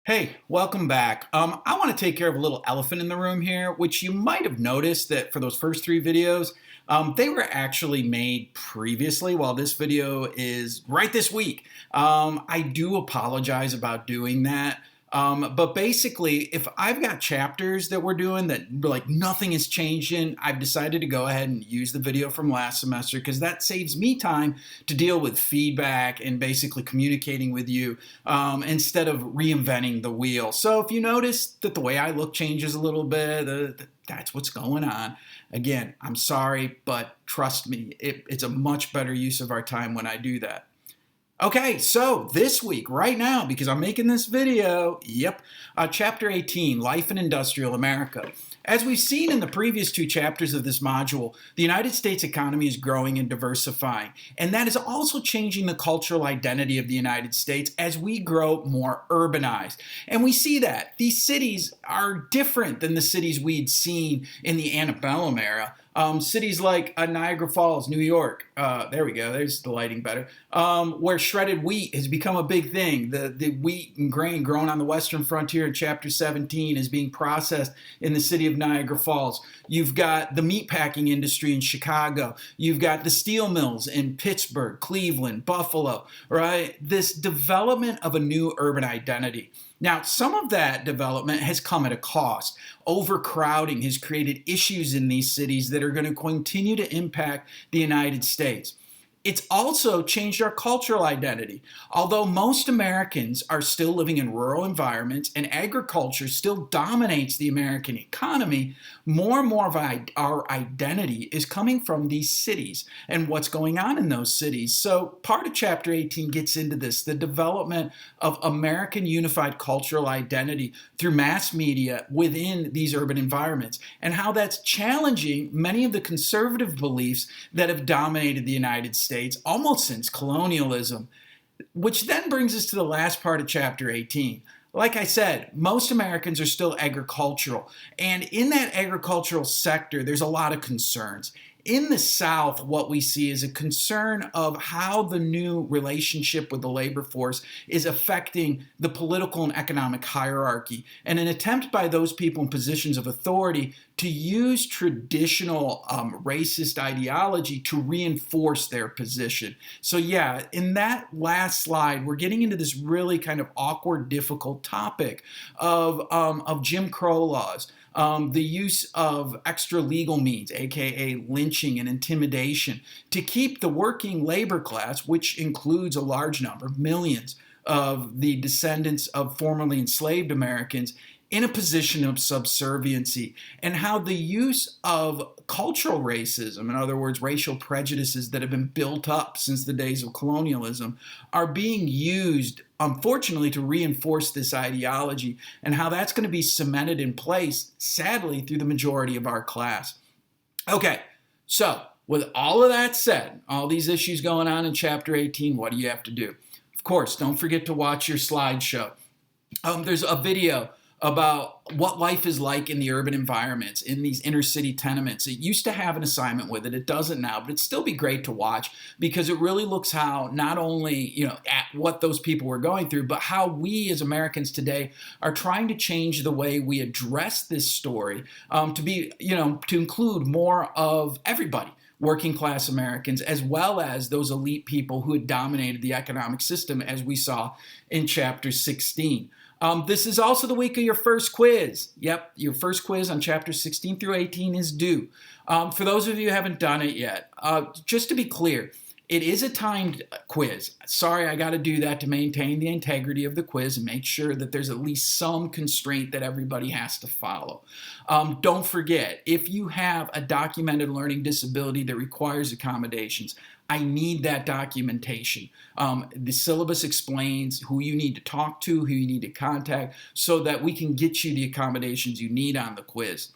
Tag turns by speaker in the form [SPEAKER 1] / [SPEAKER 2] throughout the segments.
[SPEAKER 1] Hey, welcome back. I want to take care of a little elephant in the room here, which you might have noticed that for those first three videos, they were actually made previously, while this video is right this week. I do apologize about doing that. But basically, if I've got chapters that we're doing that like nothing has changed in, I've decided to go ahead and use the video from last semester because that saves me time to deal with feedback and basically communicating with you instead of reinventing the wheel. So if you notice that the way I look changes a little bit, that's what's going on. Again, I'm sorry, but trust me, it's a much better use of our time when I do that. Okay, so this week, right now, because I'm making this video, Chapter 18, Life in Industrial America. As we've seen in the previous two chapters of this module, the United States economy is growing and diversifying, and that is also changing the cultural identity of the United States as we grow more urbanized. And we see that these cities are different than the cities we'd seen in the antebellum era. Cities like Niagara Falls, New York, there we go, there's the lighting better, where shredded wheat has become a big thing. The wheat and grain grown on the western frontier in Chapter 17 is being processed in the city of Niagara Falls. You've got the meatpacking industry in Chicago. You've got the steel mills in Pittsburgh, Cleveland, Buffalo, right? This development of a new urban identity. Now, some of that development has come at a cost. Overcrowding has created issues in these cities that are going to continue to impact the United States. It's also changed our cultural identity. Although most Americans are still living in rural environments and agriculture still dominates the American economy, more and more of our identity is coming from these cities and what's going on in those cities. So part of Chapter 18 gets into this, the development of American unified cultural identity through mass media within these urban environments and how that's challenging many of the conservative beliefs that have dominated the United States almost since colonialism, which then brings us to the last part of Chapter 18. Like I said, most Americans are still agricultural, and in that agricultural sector, there's a lot of concerns. In the South, what we see is a concern of how the new relationship with the labor force is affecting the political and economic hierarchy, and an attempt by those people in positions of authority to use traditional racist ideology to reinforce their position. So yeah, in that last slide, we're getting into this really kind of awkward, difficult topic of Jim Crow laws. The use of extra legal means, aka lynching and intimidation, to keep the working labor class, which includes a large number, millions of the descendants of formerly enslaved Americans, in a position of subserviency, and how the use of cultural racism, in other words, racial prejudices that have been built up since the days of colonialism, are being used, unfortunately, to reinforce this ideology, and how that's going to be cemented in place, sadly, through the majority of our class. Okay, so with all of that said, all these issues going on in Chapter 18, what do you have to do? Of course, don't forget to watch your slideshow. There's a video about what life is like in the urban environments, in these inner city tenements. It used to have an assignment with it. It doesn't now, but it'd still be great to watch because it really looks how not only, at what those people were going through, but how we as Americans today are trying to change the way we address this story to be, to include more of everybody. Working class Americans, as well as those elite people who had dominated the economic system, as we saw in Chapter 16. This is also the week of your first quiz. Yep, your first quiz on Chapters 16 through 18 is due. For those of you who haven't done it yet, just to be clear, it is a timed quiz. Sorry, I got to do that to maintain the integrity of the quiz and make sure that there's at least some constraint that everybody has to follow. Don't forget, if you have a documented learning disability that requires accommodations, I need that documentation. The syllabus explains who you need to talk to, who you need to contact, so that we can get you the accommodations you need on the quiz.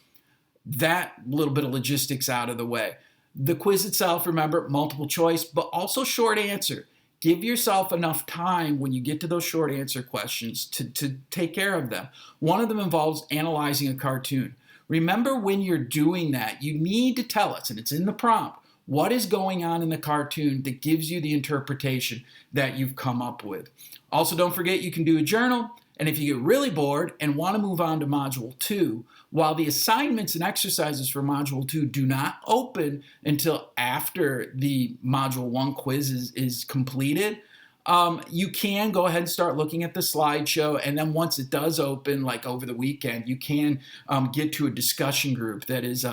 [SPEAKER 1] That little bit of logistics out of the way. The quiz itself, remember, multiple choice, but also short answer. Give yourself enough time when you get to those short answer questions to take care of them. One of them involves analyzing a cartoon. Remember, when you're doing that, you need to tell us, and it's in the prompt, what is going on in the cartoon that gives you the interpretation that you've come up with. Also, don't forget you can do a journal, And if you get really bored and want to move on to Module 2, while the assignments and exercises for Module 2 do not open until after the Module 1 quiz is completed, you can go ahead and start looking at the slideshow, and then once it does open, like over the weekend, you can get to a discussion group that is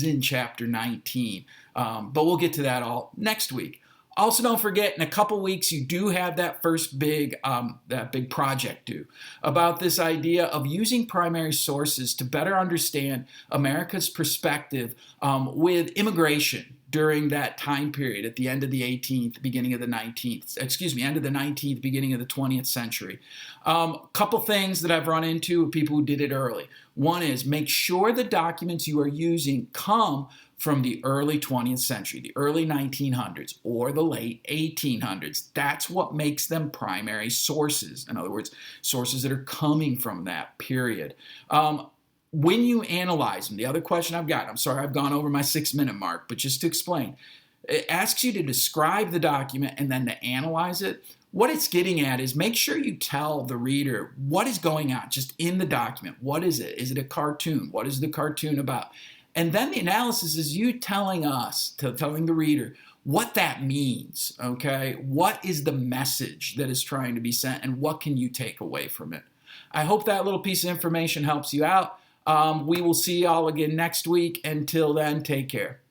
[SPEAKER 1] in Chapter 19. But we'll get to that all next week. Also, don't forget, in a couple weeks, you do have that first big project due about this idea of using primary sources to better understand America's perspective with immigration during that time period at the end of the 18th, beginning of the 19th, end of the 19th, beginning of the 20th century. Couple things that I've run into with people who did it early. One is make sure the documents you are using come from the early 20th century, the early 1900s, or the late 1800s. That's what makes them primary sources. In other words, sources that are coming from that period. When you analyze them, the other question I've got, I'm sorry I've gone over my 6-minute mark, but just to explain, it asks you to describe the document and then to analyze it. What it's getting at is make sure you tell the reader what is going on just in the document. What is it? Is it a cartoon? What is the cartoon about? And then the analysis is you telling us, telling the reader, what that means, okay? What is the message that is trying to be sent, and what can you take away from it? I hope that little piece of information helps you out. We will see y'all again next week. Until then, take care.